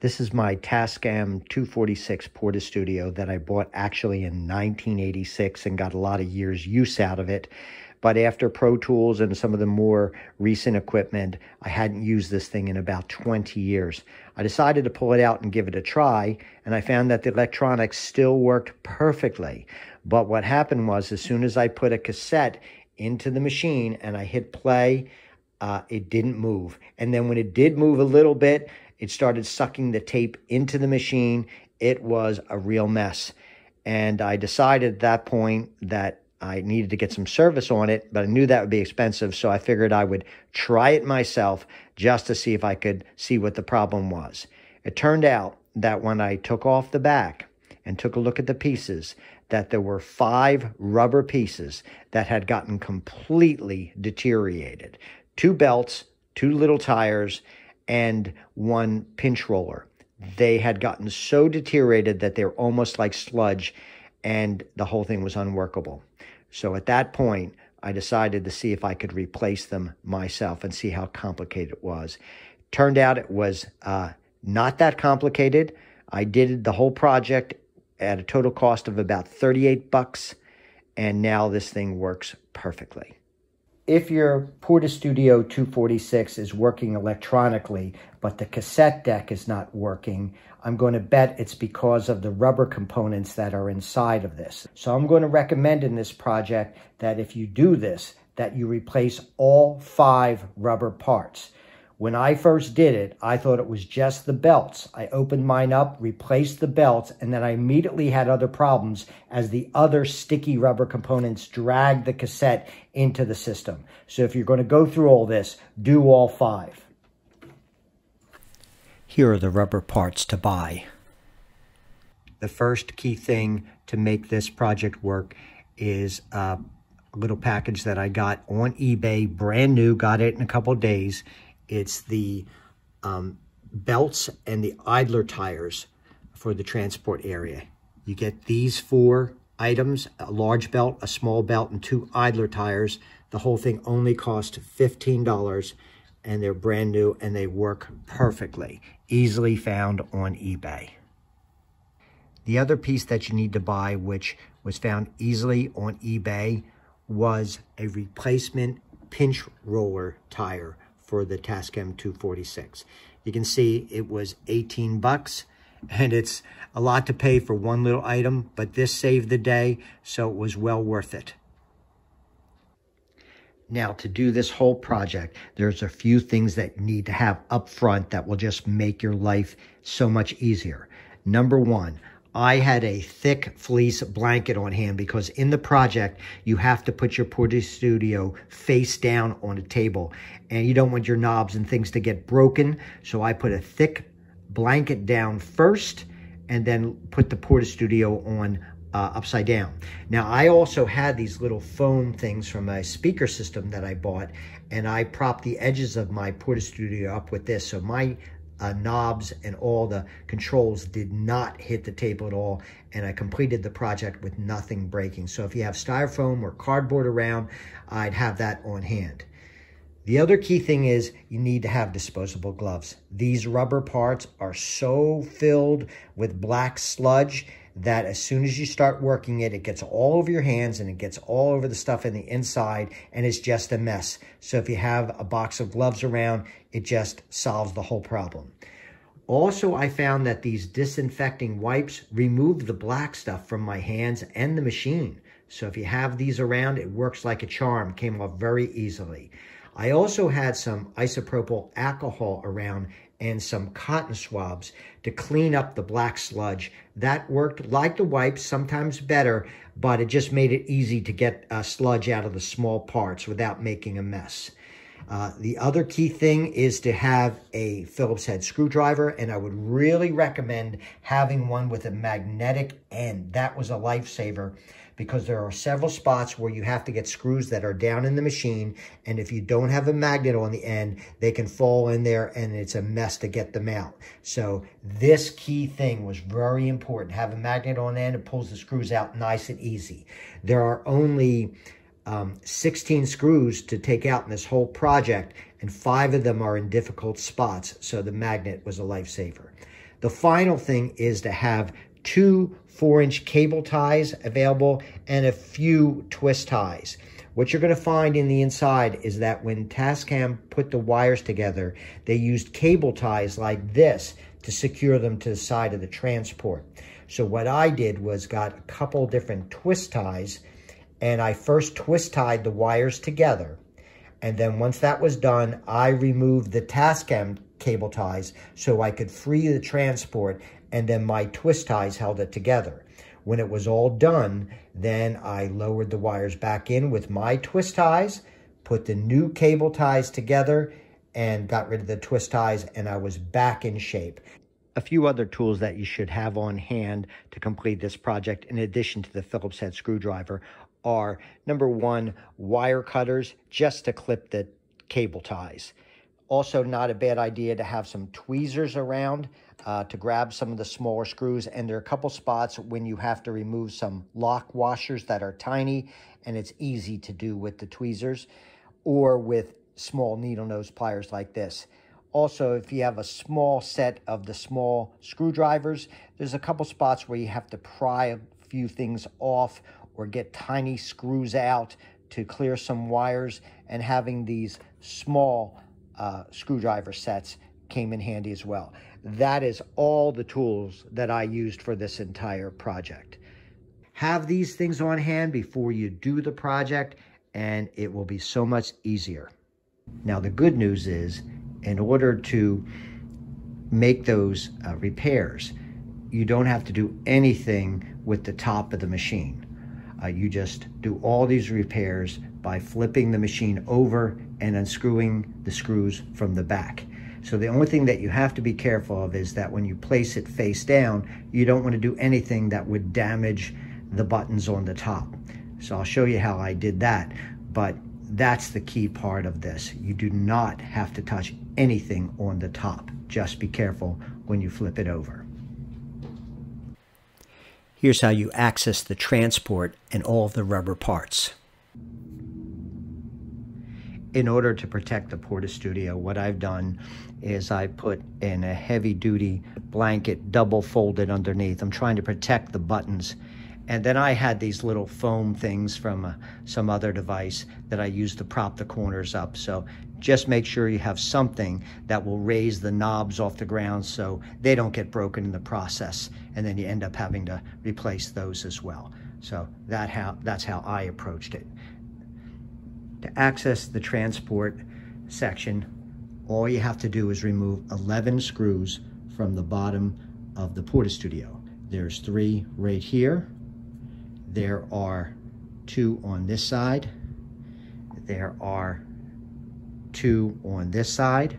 This is my Tascam 246 Portastudio that I bought actually in 1986 and got a lot of years use out of it. But after Pro Tools and some of the more recent equipment, I hadn't used this thing in about 20 years. I decided to pull it out and give it a try, and I found that the electronics still worked perfectly. But what happened was, as soon as I put a cassette into the machine and I hit play, it didn't move. And then when it did move a little bit, it started sucking the tape into the machine. It was a real mess. And I decided at that point that I needed to get some service on it, but I knew that would be expensive, so I figured I would try it myself just to see if I could see what the problem was. It turned out that when I took off the back and took a look at the pieces, that there were 5 rubber pieces that had gotten completely deteriorated. 2 belts, 2 little tires, and 1 pinch roller. They had gotten so deteriorated that they were almost like sludge, and the whole thing was unworkable. So at that point, I decided to see if I could replace them myself and see how complicated it was. Turned out it was not that complicated. I did the whole project at a total cost of about $38, and now this thing works perfectly. If your Portastudio 246 is working electronically, but the cassette deck is not working, I'm going to bet it's because of the rubber components that are inside of this. So I'm going to recommend in this project that if you do this, that you replace all 5 rubber parts. When I first did it, I thought it was just the belts. I opened mine up, replaced the belts, and then I immediately had other problems as the other sticky rubber components dragged the cassette into the system. So if you're going to go through all this, do all 5. Here are the rubber parts to buy. The first key thing to make this project work is a little package that I got on eBay, brand new, got it in a couple of days. It's the belts and the idler tires for the transport area. You get these 4 items, a large belt, a small belt, and 2 idler tires. The whole thing only cost $15, and they're brand new, and they work perfectly. Easily found on eBay. The other piece that you need to buy, which was found easily on eBay, was a replacement pinch roller tire for the Tascam 246. You can see it was $18, and it's a lot to pay for one little item, but this saved the day, so it was well worth it. Now, to do this whole project, there's a few things that you need to have up front that will just make your life so much easier. Number 1, I had a thick fleece blanket on hand because in the project, you have to put your Portastudio face down on a table, and you don't want your knobs and things to get broken. So I put a thick blanket down first and then put the Portastudio on upside down. Now, I also had these little foam things from a speaker system that I bought, and I propped the edges of my Portastudio up with this, so my knobs and all the controls did not hit the table at all, and I completed the project with nothing breaking. So if you have styrofoam or cardboard around, I'd have that on hand. The other key thing is you need to have disposable gloves. These rubber parts are so filled with black sludge that as soon as you start working it, it gets all over your hands and it gets all over the stuff in the inside, and it's just a mess. So if you have a box of gloves around, it just solves the whole problem. Also, I found that these disinfecting wipes remove the black stuff from my hands and the machine. So if you have these around, it works like a charm, came off very easily. I also had some isopropyl alcohol around and some cotton swabs to clean up the black sludge. That worked like the wipes, sometimes better, but it just made it easy to get sludge out of the small parts without making a mess. The other key thing is to have a Phillips head screwdriver, and I would really recommend having one with a magnetic end. That was a lifesaver because there are several spots where you have to get screws that are down in the machine, and if you don't have a magnet on the end, they can fall in there and it's a mess to get them out. So this key thing was very important. Have a magnet on the end, it pulls the screws out nice and easy. There are only 16 screws to take out in this whole project, and 5 of them are in difficult spots, so the magnet was a lifesaver. The final thing is to have 2 4-inch cable ties available and a few twist ties. What you're going to find in the inside is that when Tascam put the wires together, they used cable ties like this to secure them to the side of the transport. So what I did was got a couple different twist ties, and I first twist tied the wires together. And then once that was done, I removed the Tascam cable ties so I could free the transport, and then my twist ties held it together. When it was all done, then I lowered the wires back in with my twist ties, put the new cable ties together, and got rid of the twist ties, and I was back in shape. A few other tools that you should have on hand to complete this project, in addition to the Phillips head screwdriver, are number 1, wire cutters just to clip the cable ties. Also, not a bad idea to have some tweezers around to grab some of the smaller screws. And there are a couple spots when you have to remove some lock washers that are tiny, and it's easy to do with the tweezers or with small needle nose pliers like this. Also, if you have a small set of the small screwdrivers, there's a couple spots where you have to pry a few things off or get tiny screws out to clear some wires, and having these small screwdriver sets came in handy as well. That is all the tools that I used for this entire project. Have these things on hand before you do the project, and it will be so much easier. Now, the good news is, in order to make those repairs, you don't have to do anything with the top of the machine. You just do all these repairs by flipping the machine over and unscrewing the screws from the back. So the only thing that you have to be careful of is that when you place it face down, you don't want to do anything that would damage the buttons on the top. So I'll show you how I did that, but that's the key part of this. You do not have to touch anything on the top. Just be careful when you flip it over. Here's how you access the transport and all of the rubber parts. In order to protect the Portastudio, what I've done is I put in a heavy-duty blanket double folded underneath. I'm trying to protect the buttons. And then I had these little foam things from some other device that I used to prop the corners up. So just make sure you have something that will raise the knobs off the ground so they don't get broken in the process. And then you end up having to replace those as well. So that's how I approached it. To access the transport section, all you have to do is remove 11 screws from the bottom of the Portastudio. There's 3 right here. There are 2 on this side. There are 2 on this side.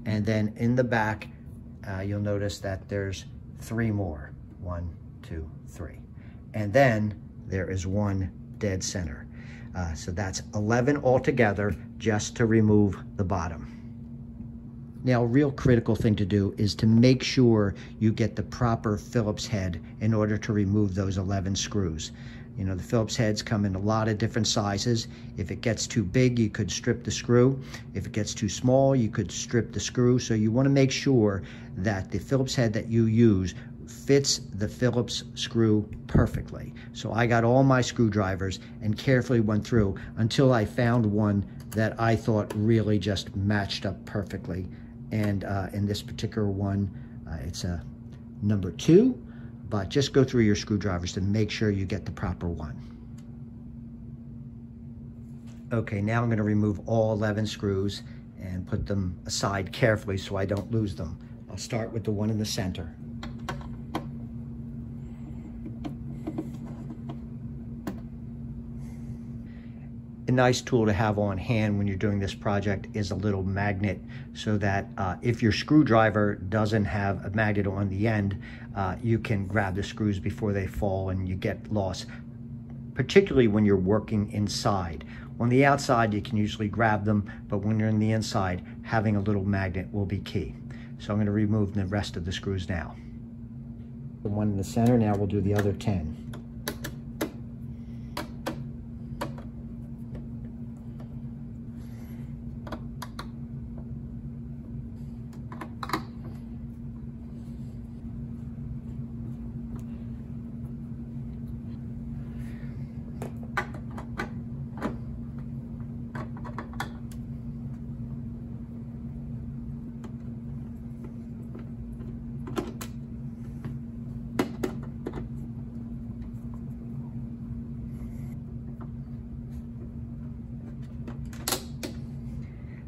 And then in the back, you'll notice that there's 3 more. 1, 2, 3. And then there is 1 dead center. So that's 11 altogether just to remove the bottom. Now, a real critical thing to do is to make sure you get the proper Phillips head in order to remove those 11 screws. You know, the Phillips heads come in a lot of different sizes. If it gets too big, you could strip the screw. If it gets too small, you could strip the screw. So you want to make sure that the Phillips head that you use fits the Phillips screw perfectly. So I got all my screwdrivers and carefully went through until I found one that I thought really just matched up perfectly. And in this particular one, it's a number 2, but just go through your screwdrivers to make sure you get the proper one. Okay, now I'm going to remove all 11 screws and put them aside carefully so I don't lose them. I'll start with the one in the center. A nice tool to have on hand when you're doing this project is a little magnet, so that if your screwdriver doesn't have a magnet on the end, you can grab the screws before they fall and you get lost, particularly when you're working inside. On the outside, you can usually grab them, but when you're in the inside, having a little magnet will be key. So I'm going to remove the rest of the screws now. The one in the center, now we'll do the other 10.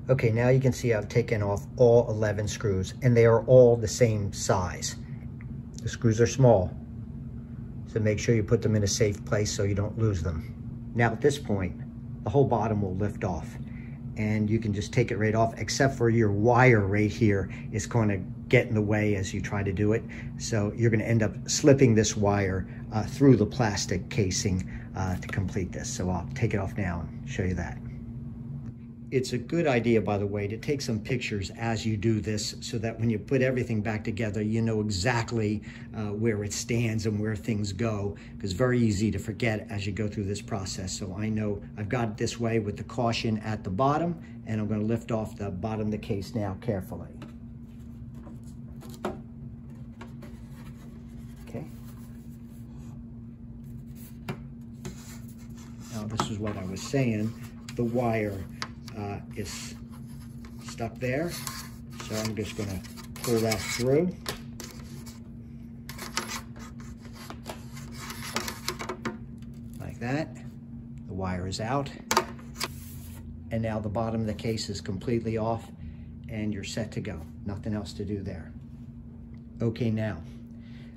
Okay, now you can see I've taken off all 11 screws, and they are all the same size. The screws are small, so make sure you put them in a safe place so you don't lose them. Now at this point, the whole bottom will lift off, and you can just take it right off, except for your wire right here is going to get in the way as you try to do it. So you're going to end up slipping this wire through the plastic casing to complete this. So I'll take it off now and show you that. It's a good idea, by the way, to take some pictures as you do this so that when you put everything back together, you know exactly where it stands and where things go, because it's very easy to forget as you go through this process. So I know I've got it this way with the caution at the bottom, and I'm going to lift off the bottom of the case now carefully. Okay. Now this is what I was saying. The wire is stuck there, so I'm just going to pull that through. Like that. The wire is out. And now the bottom of the case is completely off, and you're set to go. Nothing else to do there. Okay, now,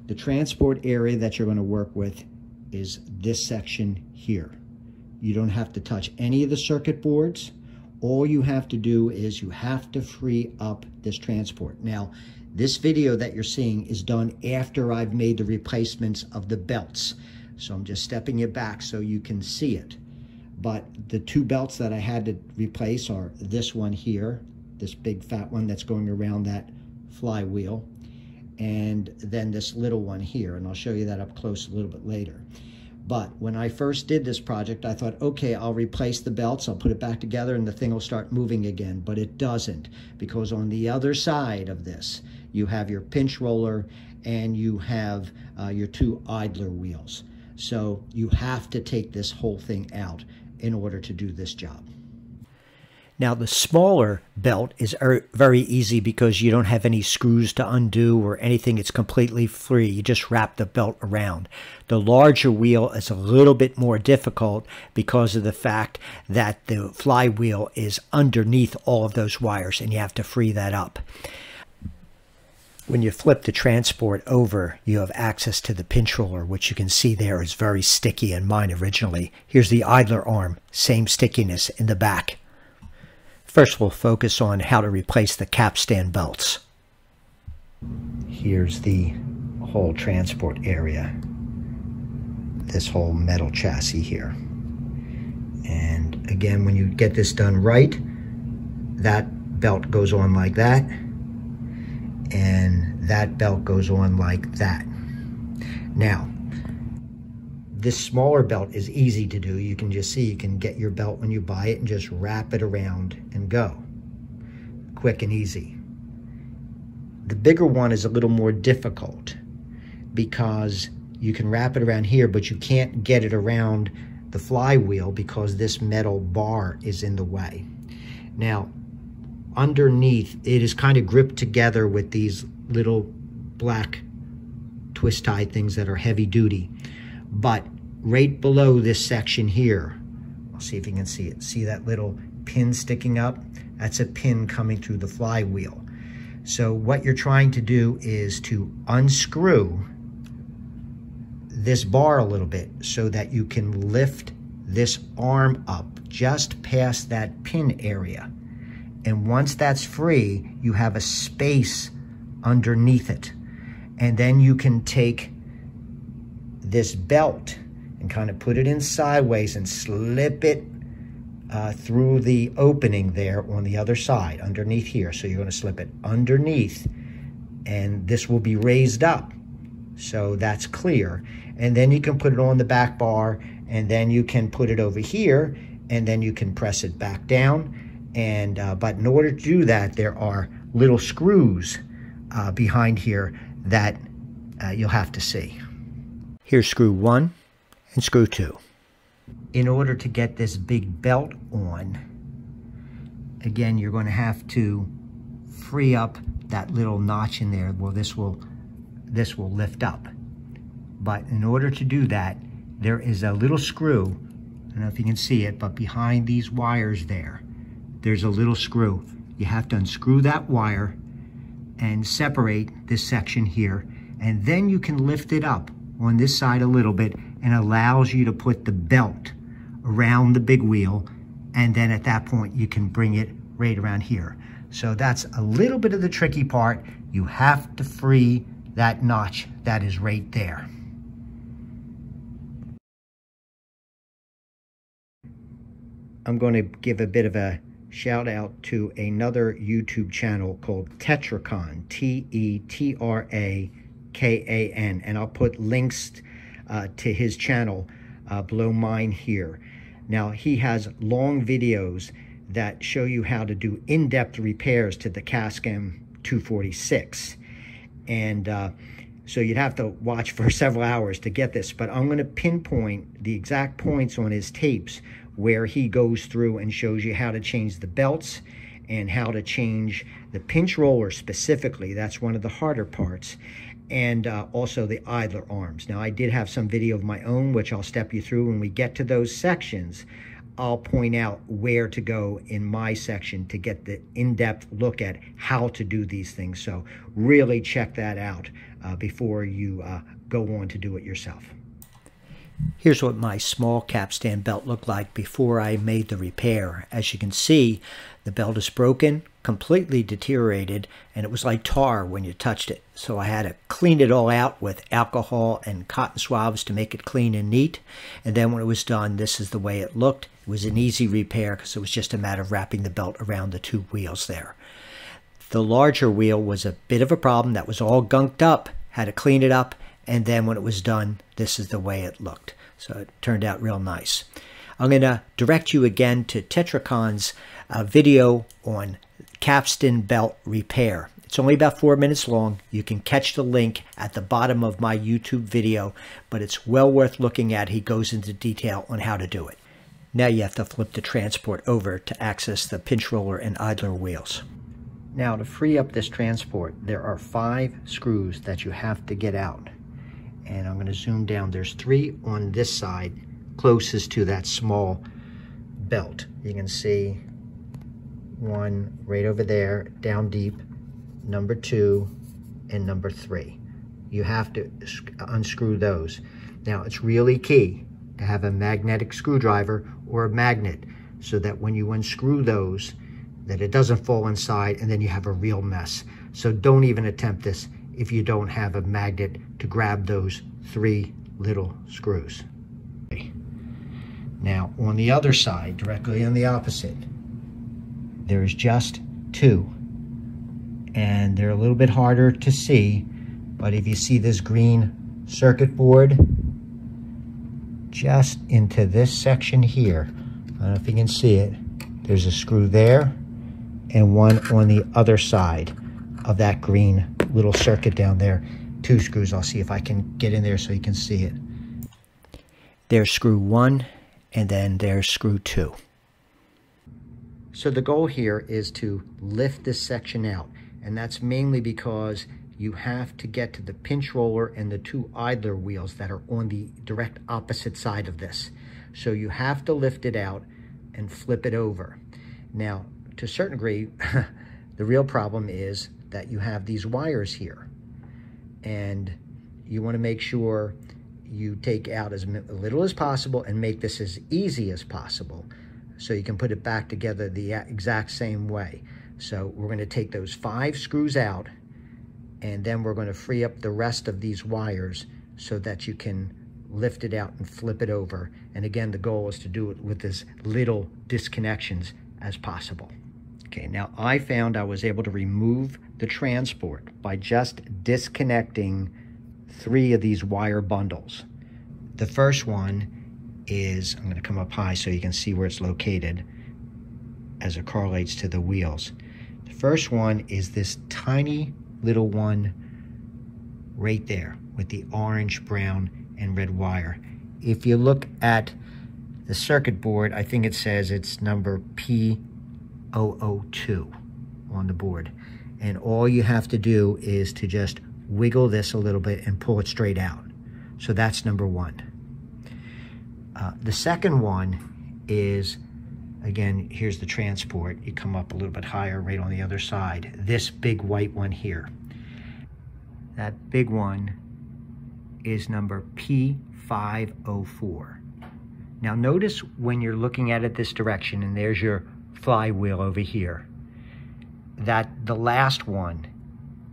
the transport area that you're going to work with is this section here. You don't have to touch any of the circuit boards. All you have to do is you have to free up this transport. Now, this video that you're seeing is done after I've made the replacements of the belts. So I'm just stepping it back so you can see it. But the two belts that I had to replace are this one here, this big fat one that's going around that flywheel, and then this little one here, and I'll show you that up close a little bit later. But when I first did this project, I thought, okay, I'll replace the belts, I'll put it back together, and the thing will start moving again. But it doesn't, because on the other side of this, you have your pinch roller and you have your two idler wheels. So you have to take this whole thing out in order to do this job. Now the smaller belt is very easy because you don't have any screws to undo or anything. It's completely free. You just wrap the belt around. The larger wheel is a little bit more difficult because of the fact that the flywheel is underneath all of those wires, and you have to free that up. When you flip the transport over, you have access to the pinch roller, which you can see there is very sticky in mine originally. Here's the idler arm, same stickiness in the back. First, we'll focus on how to replace the capstan belts. Here's the whole transport area, this whole metal chassis here. And again, when you get this done right, that belt goes on like that, and that belt goes on like that. Now, this smaller belt is easy to do. You can just see, you can get your belt when you buy it and just wrap it around and go. Quick and easy. The bigger one is a little more difficult because you can wrap it around here, but you can't get it around the flywheel because this metal bar is in the way. Now, underneath, it is kind of gripped together with these little black twist tie things that are heavy duty. But right below this section here, I'll see if you can see it. See that little pin sticking up? That's a pin coming through the flywheel. So what you're trying to do is to unscrew this bar a little bit so that you can lift this arm up just past that pin area. And once that's free, you have a space underneath it. And then you can take this belt and kind of put it in sideways and slip it through the opening there on the other side, underneath here. So you're going to slip it underneath, and this will be raised up. So that's clear. And then you can put it on the back bar, and then you can put it over here, and then you can press it back down. And but in order to do that, there are little screws behind here that you'll have to see. Here's screw 1 and screw 2. In order to get this big belt on, again, you're going to have to free up that little notch in there. Well, this will lift up. But in order to do that, there is a little screw, I don't know if you can see it, but behind these wires there, there's a little screw. You have to unscrew that wire and separate this section here, and then you can lift it up on this side a little bit, and allows you to put the belt around the big wheel, and then at that point you can bring it right around here. So that's a little bit of the tricky part. You have to free that notch that is right there. I'm going to give a bit of a shout out to another YouTube channel called Tetrakan, T-E-T-R-A-K-A-N, and I'll put links to his channel below mine here. Now, he has long videos that show you how to do in-depth repairs to the Tascam 246. And so you'd have to watch for several hours to get this, but I'm going to pinpoint the exact points on his tapes where he goes through and shows you how to change the belts and how to change the pinch roller specifically. That's one of the harder parts. And also the idler arms. Now, I did have some video of my own, which I'll step you through. When we get to those sections, I'll point out where to go in my section to get the in-depth look at how to do these things. So really check that out before you go on to do it yourself. Here's what my small capstan belt looked like before I made the repair. As you can see, the belt is broken, completely deteriorated, and it was like tar when you touched it. So I had to clean it all out with alcohol and cotton swabs to make it clean and neat. And then when it was done, this is the way it looked. It was an easy repair because it was just a matter of wrapping the belt around the two wheels there. The larger wheel was a bit of a problem. That was all gunked up, had to clean it up, and then when it was done, this is the way it looked. So it turned out real nice. I'm going to direct you again to Tetrakan's video on capstan belt repair. It's only about 4 minutes long. You can catch the link at the bottom of my YouTube video, but it's well worth looking at. He goes into detail on how to do it. Now you have to flip the transport over to access the pinch roller and idler wheels. Now, to free up this transport, there are 5 screws that you have to get out. And I'm going to zoom down. There's 3 on this side, closest to that small belt. You can see 1 right over there, down deep, number 2, and number 3. You have to unscrew those. Now, it's really key to have a magnetic screwdriver or a magnet so that when you unscrew those, that it doesn't fall inside and then you have a real mess. So don't even attempt this if you don't have a magnet to grab those 3 little screws. Okay. Now, on the other side, directly on the opposite, there's just 2. And they're a little bit harder to see, but if you see this green circuit board, just into this section here, I don't know if you can see it, there's a screw there and 1 on the other side of that green little circuit down there. 2 screws. I'll see if I can get in there so you can see it. There's screw 1 and then there's screw 2. So the goal here is to lift this section out, and that's mainly because you have to get to the pinch roller and the 2 idler wheels that are on the direct opposite side of this. So you have to lift it out and flip it over. Now, to a certain degree, the real problem is that you have these wires here, and you want to make sure you take out as little as possible and make this as easy as possible so you can put it back together the exact same way. So we're going to take those 5 screws out, and then we're going to free up the rest of these wires so that you can lift it out and flip it over. And again, the goal is to do it with as little disconnections as possible. Okay, now I found I was able to remove the transport by just disconnecting 3 of these wire bundles. The first one is, I'm going to come up high so you can see where it's located as it correlates to the wheels. The first one is this tiny little one right there with the orange, brown, and red wire. If you look at the circuit board, I think it says it's number P002 on the board. And all you have to do is to just wiggle this a little bit and pull it straight out. So that's number 1. The second one is again, here's the transport. You come up a little bit higher right on the other side. This big white one here. That big one is number P504. Now notice when you're looking at it this direction, and there's your flywheel over here, that the last one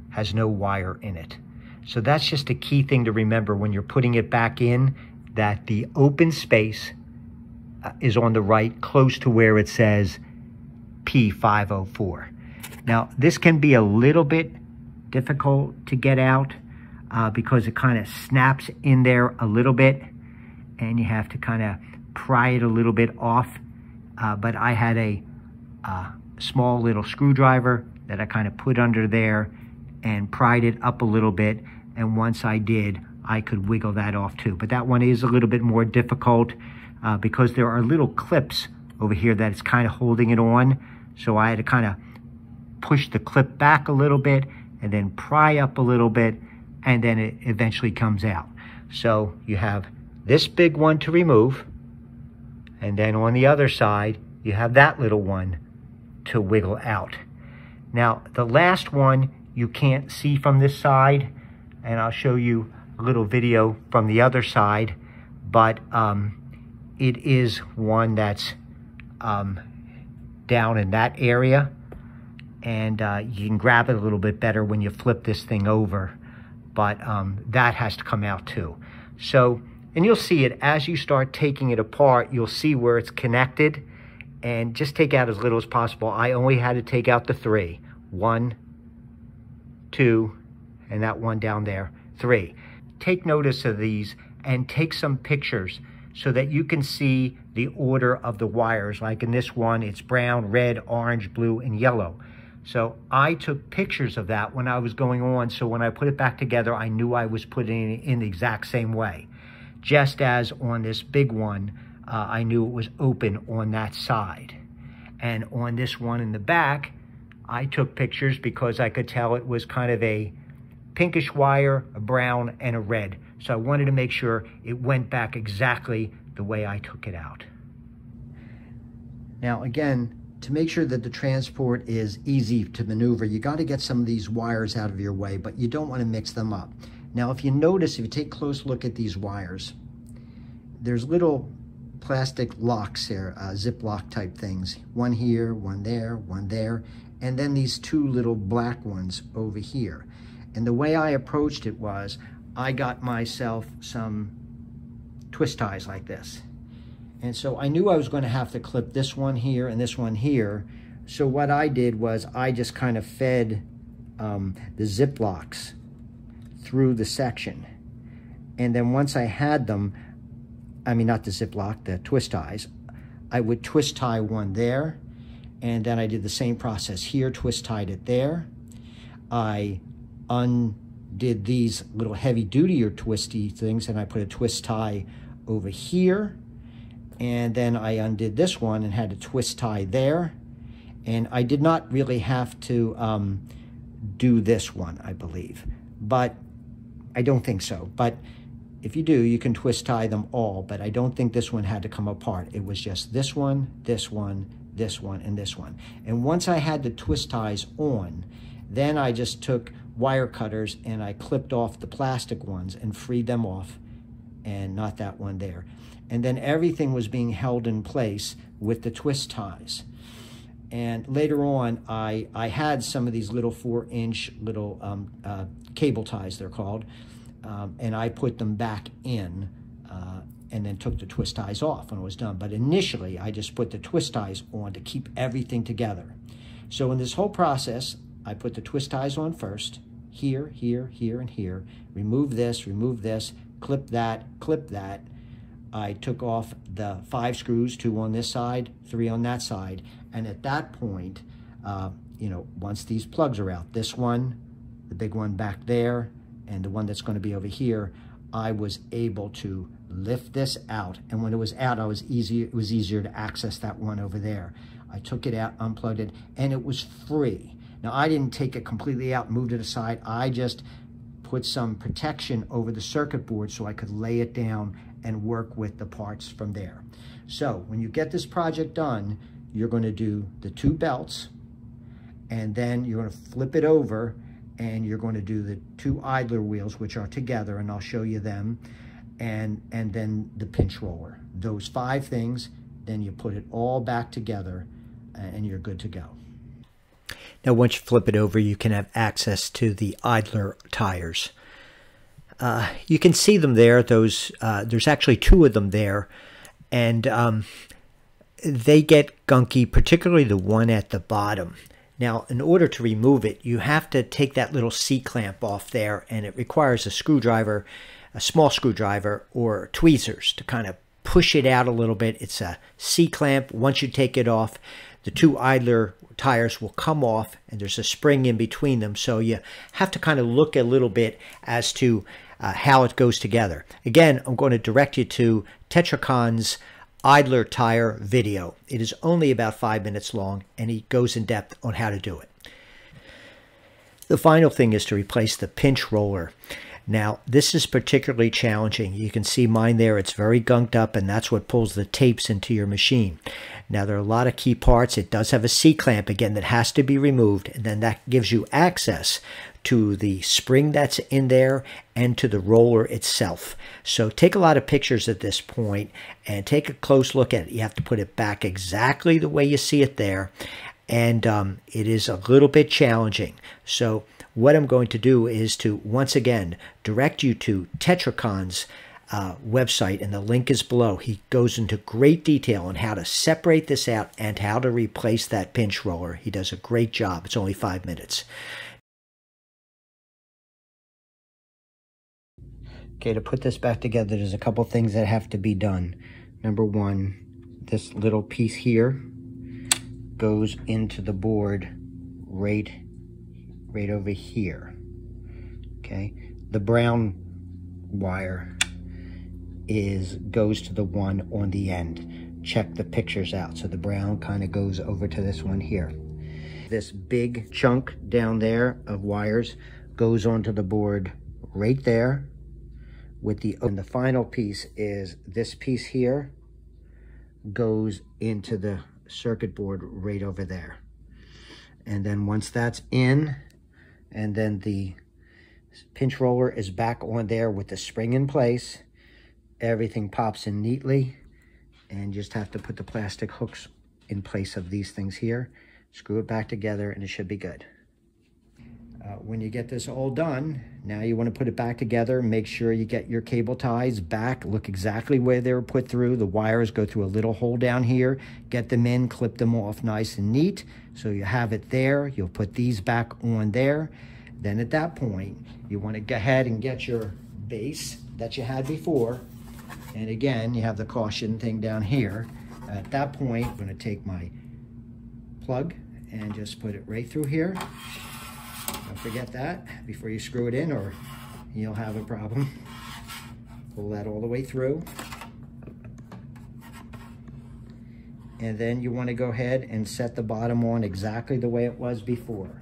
has no wire in it. So that's just a key thing to remember when you're putting it back in, that the open space is on the right, close to where it says P504. Now, this can be a little bit difficult to get out because it kind of snaps in there a little bit, and you have to kind of pry it a little bit off. But I had a small little screwdriver that I kind of put under there and pried it up a little bit, and once I did, I could wiggle that off too. But that one is a little bit more difficult because there are little clips over here that it's kind of holding it on. So I had to kind of push the clip back a little bit and then pry up a little bit, and then it eventually comes out. So you have this big one to remove, and then on the other side, you have that little one to wiggle out. Now, the last one you can't see from this side, and I'll show you a little video from the other side, but it is one that's down in that area, and you can grab it a little bit better when you flip this thing over, but that has to come out too. So, and you'll see it as you start taking it apart, you'll see where it's connected, and just take out as little as possible. I only had to take out the 3. 1, 2, and that one down there, 3. Take notice of these and take some pictures so that you can see the order of the wires. Like in this one, it's brown, red, orange, blue, and yellow. So I took pictures of that when I was going on, so when I put it back together, I knew I was putting it in the exact same way. Just as on this big one, I knew it was open on that side. And on this one in the back, I took pictures because I could tell it was kind of a pinkish wire, a brown, and a red. So I wanted to make sure it went back exactly the way I took it out. Now again, to make sure that the transport is easy to maneuver, you got to get some of these wires out of your way, but you don't want to mix them up. Now if you notice, if you take a close look at these wires, there's little plastic locks here, Ziploc type things. One here, one there, and then these 2 little black ones over here. And the way I approached it was, I got myself some twist ties like this. And so I knew I was going to have to clip this one here and this one here. So what I did was I just kind of fed the Ziplocs through the section. And then once I had them, I mean, not the Ziploc, the twist ties, I would twist tie one there, and then I did the same process here, twist tied it there. I undid these little heavy duty or twisty things, and I put a twist tie over here, and then I undid this one and had a twist tie there. And I did not really have to do this one, I believe, but I don't think so. But if you do, you can twist tie them all, but I don't think this one had to come apart. It was just this one, this one, this one, and this one. And once I had the twist ties on, then I just took wire cutters and I clipped off the plastic ones and freed them off, and not that one there. And then everything was being held in place with the twist ties. And later on, I had some of these little 4-inch little cable ties, they're called, and I put them back in and then took the twist ties off when it was done. But initially, I just put the twist ties on to keep everything together. So in this whole process, I put the twist ties on first, here, here, here, and here. Remove this, clip that, clip that. I took off the 5 screws, 2 on this side, 3 on that side. And at that point, you know, once these plugs are out, this one, the big one back there, and the one that's going to be over here, I was able to lift this out. And when it was out, it was easier to access that one over there. I took it out, unplugged it, and it was free. Now, I didn't take it completely out, moved it aside. I just put some protection over the circuit board so I could lay it down and work with the parts from there. So when you get this project done, you're going to do the 2 belts, and then you're going to flip it over, and you're going to do the 2 idler wheels, which are together, and I'll show you them, and then the pinch roller. Those 5 things, then you put it all back together, and you're good to go. Now, once you flip it over, you can have access to the idler tires. You can see them there. Those there's actually 2 of them there, and they get gunky, particularly the one at the bottom. Now, in order to remove it, you have to take that little C-clamp off there, and it requires a screwdriver, a small screwdriver, or tweezers to kind of push it out a little bit. It's a C-clamp. Once you take it off, the 2 idler tires will come off, and there's a spring in between them, so you have to kind of look a little bit as to how it goes together. Again, I'm going to direct you to Tetrakan's idler tire video. It is only about 5 minutes long, and he goes in depth on how to do it. The final thing is to replace the pinch roller. Now, this is particularly challenging. You can see mine there. It's very gunked up, and that's what pulls the tapes into your machine. Now, there are a lot of key parts. It does have a C-clamp, again, that has to be removed, and then that gives you access to the spring that's in there and to the roller itself. So take a lot of pictures at this point and take a close look at it. You have to put it back exactly the way you see it there, and it is a little bit challenging. So what I'm going to do is to, once again, direct you to Tetrakan's website, and the link is below. He goes into great detail on how to separate this out and how to replace that pinch roller. He does a great job. It's only 5 minutes. Okay, to put this back together, there's a couple things that have to be done. Number 1, this little piece here goes into the board right over here. Okay, the brown wire goes to the one on the end. Check the pictures out. So the brown kind of goes over to this one here. This big chunk down there of wires goes onto the board right there. And the final piece is this piece here goes into the circuit board right over there. And then once that's in, and then the pinch roller is back on there with the spring in place, everything pops in neatly, and you just have to put the plastic hooks in place of these things here, screw it back together, and it should be good. When you get this all done, now you want to put it back together. Make sure you get your cable ties back. Look exactly where they were put through. The wires go through a little hole down here. Get them in, clip them off nice and neat. So you have it there. You'll put these back on there. Then at that point, you want to go ahead and get your base that you had before. And again, you have the caution thing down here. At that point, I'm going to take my plug and just put it right through here. Don't forget that before you screw it in, or you'll have a problem. Pull that all the way through. And then you want to go ahead and set the bottom on exactly the way it was before.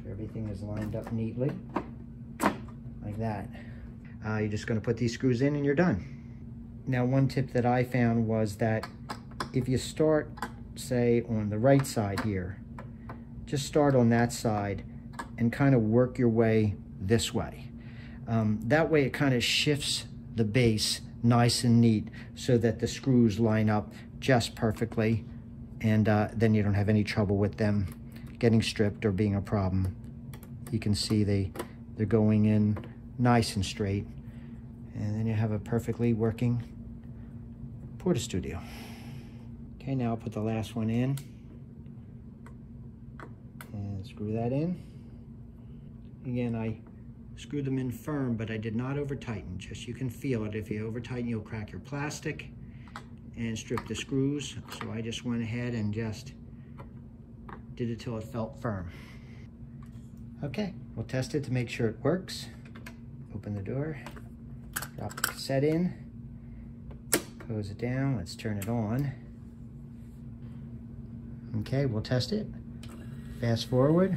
Everything is lined up neatly, like that. You're just going to put these screws in and you're done. Now, one tip that I found was that if you start, say, on the right side here, just start on that side and kind of work your way this way. That way it kind of shifts the base nice and neat so that the screws line up just perfectly, and then you don't have any trouble with them getting stripped or being a problem. You can see they're going in nice and straight, and then you have a perfectly working Portastudio. Okay, now I'll put the last one in and screw that in. Again, I screwed them in firm, but I did not over tighten. Just you can feel it. If you over tighten, you'll crack your plastic and strip the screws. So I just went ahead and just did it till it felt firm. Okay, we'll test it to make sure it works. Open the door, drop the cassette in, close it down, let's turn it on. Okay, we'll test it. Fast forward.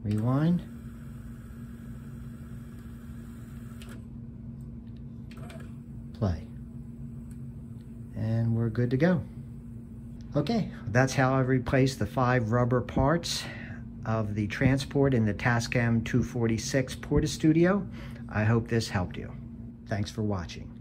Rewind. good to go. Okay, that's how I replaced the 5 rubber parts of the transport in the Tascam 246 Portastudio. I hope this helped you. Thanks for watching.